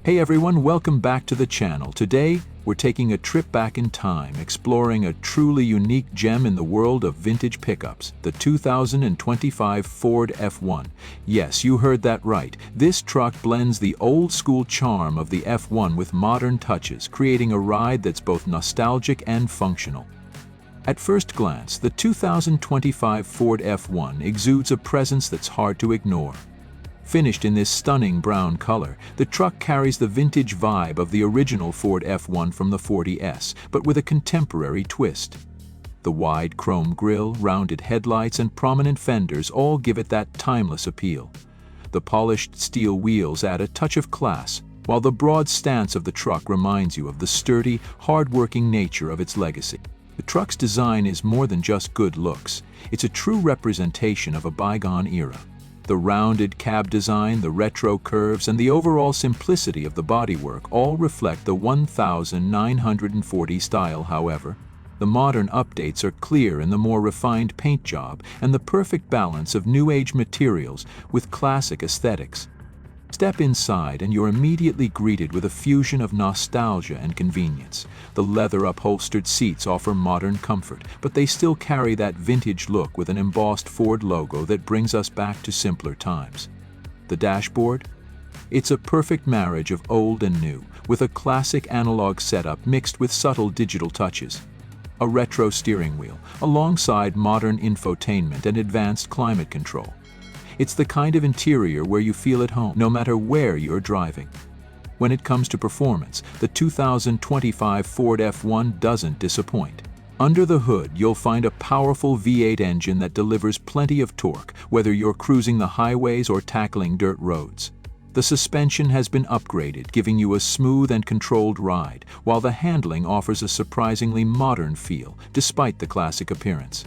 Hey everyone, welcome back to the channel. Today, we're taking a trip back in time, exploring a truly unique gem in the world of vintage pickups, the 2025 Ford F1. Yes, you heard that right. This truck blends the old-school charm of the F1 with modern touches, creating a ride that's both nostalgic and functional. At first glance, the 2025 Ford F1 exudes a presence that's hard to ignore. Finished in this stunning brown color, the truck carries the vintage vibe of the original Ford F1 from the 40S, but with a contemporary twist. The wide chrome grille, rounded headlights, and prominent fenders all give it that timeless appeal. The polished steel wheels add a touch of class, while the broad stance of the truck reminds you of the sturdy, hard-working nature of its legacy. The truck's design is more than just good looks. It's a true representation of a bygone era. The rounded cab design, the retro curves, and the overall simplicity of the bodywork all reflect the 1940 style. However, the modern updates are clear in the more refined paint job and the perfect balance of new-age materials with classic aesthetics. Step inside and you're immediately greeted with a fusion of nostalgia and convenience. The leather-upholstered seats offer modern comfort, but they still carry that vintage look with an embossed Ford logo that brings us back to simpler times. The dashboard? It's a perfect marriage of old and new, with a classic analog setup mixed with subtle digital touches. A retro steering wheel, alongside modern infotainment and advanced climate control. It's the kind of interior where you feel at home, no matter where you're driving. When it comes to performance, the 2025 Ford F1 doesn't disappoint. Under the hood, you'll find a powerful V8 engine that delivers plenty of torque, whether you're cruising the highways or tackling dirt roads. The suspension has been upgraded, giving you a smooth and controlled ride, while the handling offers a surprisingly modern feel, despite the classic appearance.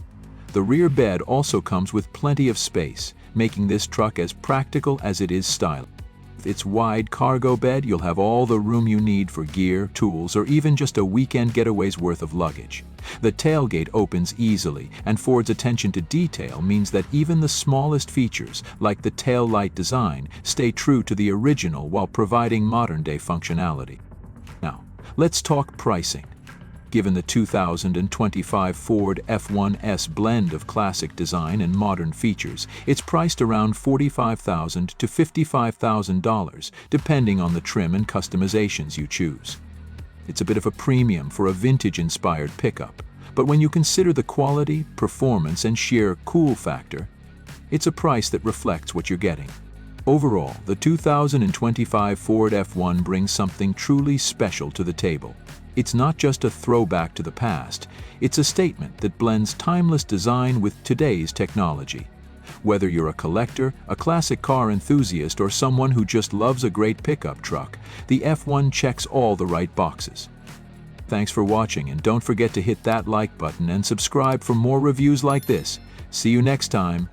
The rear bed also comes with plenty of space, making this truck as practical as it is stylish. With its wide cargo bed, you'll have all the room you need for gear, tools, or even just a weekend getaway's worth of luggage. The tailgate opens easily, and Ford's attention to detail means that even the smallest features, like the tail light design, stay true to the original while providing modern-day functionality. Now, let's talk pricing. Given the 2025 Ford F1's blend of classic design and modern features, it's priced around $45,000 to $55,000, depending on the trim and customizations you choose. It's a bit of a premium for a vintage-inspired pickup, but when you consider the quality, performance, and sheer cool factor, it's a price that reflects what you're getting. Overall, the 2025 Ford F1 brings something truly special to the table. It's not just a throwback to the past, it's a statement that blends timeless design with today's technology. Whether you're a collector, a classic car enthusiast, or someone who just loves a great pickup truck, the F1 checks all the right boxes. Thanks for watching, and don't forget to hit that like button and subscribe for more reviews like this. See you next time.